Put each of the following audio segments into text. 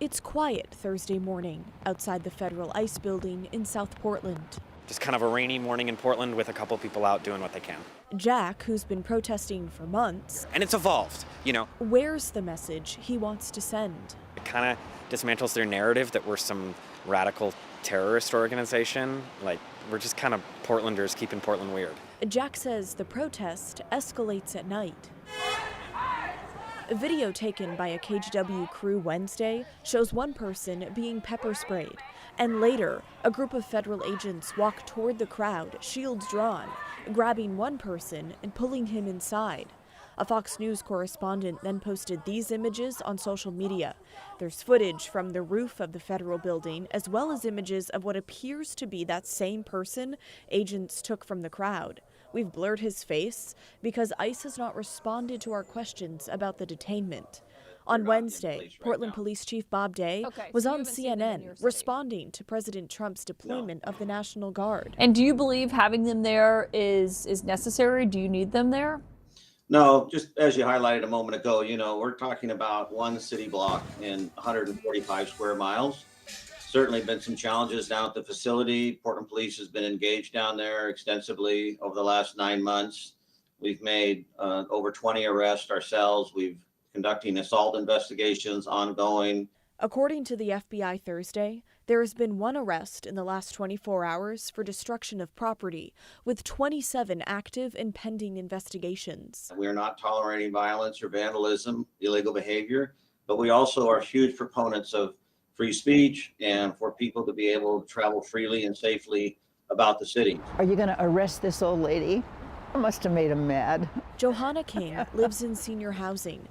It's quiet Thursday morning outside the Federal Ice Building in South Portland. Just kind of a rainy morning in Portland with a couple people out doing what they can. Jack, who's been protesting for months, And it's evolved, wears the message he wants to send. It kind of dismantles their narrative that we're some radical terrorist organization. Like, we're just kind of Portlanders keeping Portland weird. Jack says the protest escalates at night. A video taken by a KGW crew Wednesday shows one person being pepper sprayed, and later, a group of federal agents walk toward the crowd, shields drawn, grabbing one person and pulling him inside. A Fox News correspondent then posted these images on social media. There's footage from the roof of the federal building, as well as images of what appears to be that same person agents took from the crowd. We've blurred his face because ICE has not responded to our questions about the detainment. On Wednesday, Portland Police Chief Bob Day was on CNN responding to President Trump's deployment of the National Guard. And do you believe having them there is necessary? Do you need them there? No, just as you highlighted a moment ago, we're talking about one city block in 145 square miles. Certainly been some challenges down at the facility. Portland Police has been engaged down there extensively over the last 9 months. We've made over 20 arrests ourselves. We've conducting assault investigations ongoing. According to the FBI Thursday, there has been one arrest in the last 24 hours for destruction of property, with 27 active and pending investigations. We are not tolerating violence or vandalism, illegal behavior, but we also are huge proponents of free speech and for people to be able to travel freely and safely about the city. Are you going to arrest this old lady? I must have made him mad. Johanna King lives in senior housing,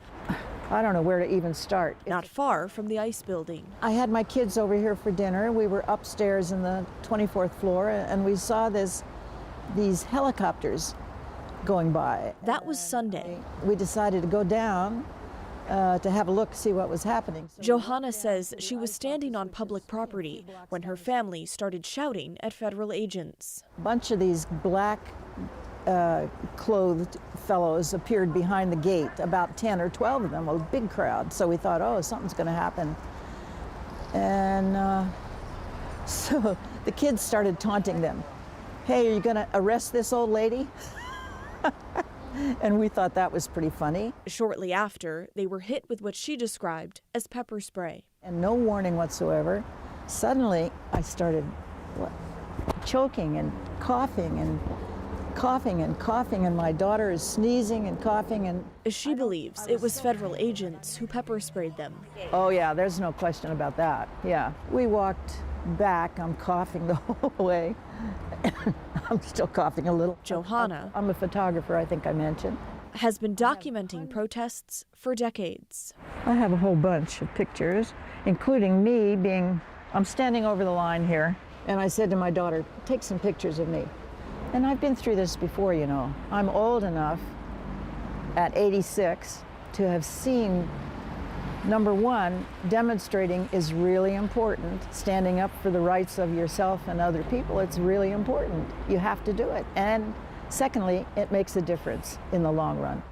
I don't know where to even start. not far from the ICE building. I had my kids over here for dinner. We were upstairs in the 24th floor, and we saw these helicopters going by. That was Sunday. We decided to go down to have a look, see what was happening. Johanna says she was standing on public property when her family started shouting at federal agents. A bunch of these black clothed fellows appeared behind the gate, about 10 or 12 of them, a big crowd. So we thought, oh, something's going to happen. And so the kids started taunting them. Hey, are you going to arrest this old lady? And we thought that was pretty funny. Shortly after, they were hit with what she described as pepper spray. And no warning whatsoever. Suddenly, I started choking and coughing and coughing and coughing, and my daughter is sneezing and coughing. And She believes it was federal agents who pepper sprayed them. oh yeah, there's no question about that. Yeah, we walked back. I'm coughing the whole way. I'm still coughing a little. Johanna I'm a photographer, I think I mentioned. has been documenting protests for decades. I have a whole bunch of pictures, including me I'm standing over the line here, and I said to my daughter, take some pictures of me. And I've been through this before, I'm old enough at 86 to have seen, number one, demonstrating is really important. Standing up for the rights of yourself and other people, it's really important. You have to do it. And secondly, it makes a difference in the long run.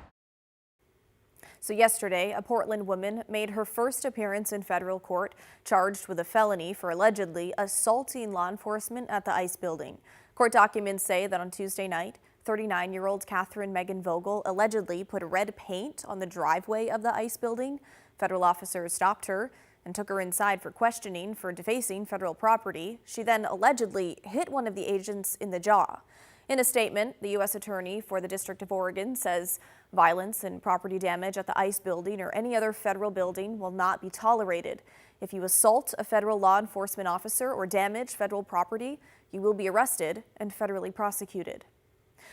So yesterday, a Portland woman made her first appearance in federal court, charged with a felony for allegedly assaulting law enforcement at the ICE building. Court documents say that on Tuesday night, 39-year-old Catherine Megan Vogel allegedly put red paint on the driveway of the ICE building. Federal officers stopped her and took her inside for questioning for defacing federal property. She then allegedly hit one of the agents in the jaw. In a statement, the U.S. Attorney for the District of Oregon says violence and property damage at the ICE building or any other federal building will not be tolerated. If you assault a federal law enforcement officer or damage federal property, you will be arrested and federally prosecuted.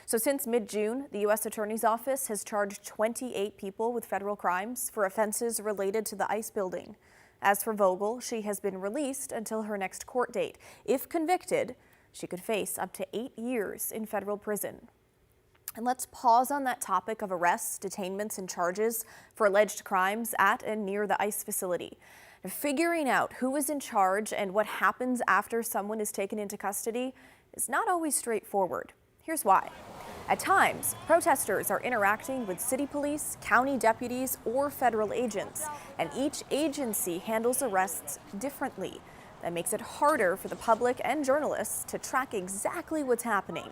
So since mid-June, the U.S. Attorney's Office has charged 28 people with federal crimes for offenses related to the ICE building. As for Vogel, she has been released until her next court date. If convicted, she could face up to 8 years in federal prison. And let's pause on that topic of arrests, detainments, and charges for alleged crimes at and near the ICE facility. Figuring out who is in charge and what happens after someone is taken into custody is not always straightforward. Here's why. At times, protesters are interacting with city police, county deputies, or federal agents, and each agency handles arrests differently. That makes it harder for the public and journalists to track exactly what's happening.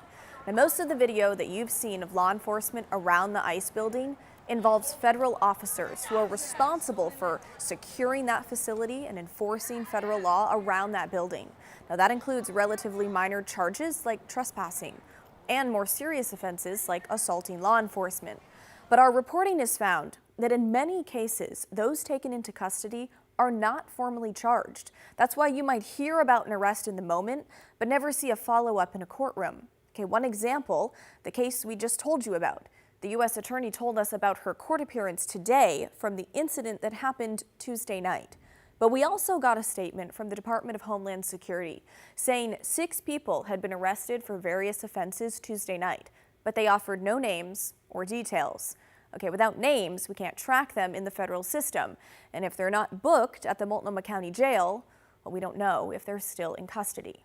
Now, most of the video that you've seen of law enforcement around the ICE building involves federal officers who are responsible for securing that facility and enforcing federal law around that building. Now, that includes relatively minor charges like trespassing and more serious offenses like assaulting law enforcement. But our reporting has found that in many cases, those taken into custody are not formally charged. That's why you might hear about an arrest in the moment, but never see a follow-up in a courtroom. Okay, one example, the case we just told you about. The U.S. attorney told us about her court appearance today from the incident that happened Tuesday night. But we also got a statement from the Department of Homeland Security saying 6 people had been arrested for various offenses Tuesday night, but they offered no names or details. Okay, without names, we can't track them in the federal system. And if they're not booked at the Multnomah County Jail, well, we don't know if they're still in custody.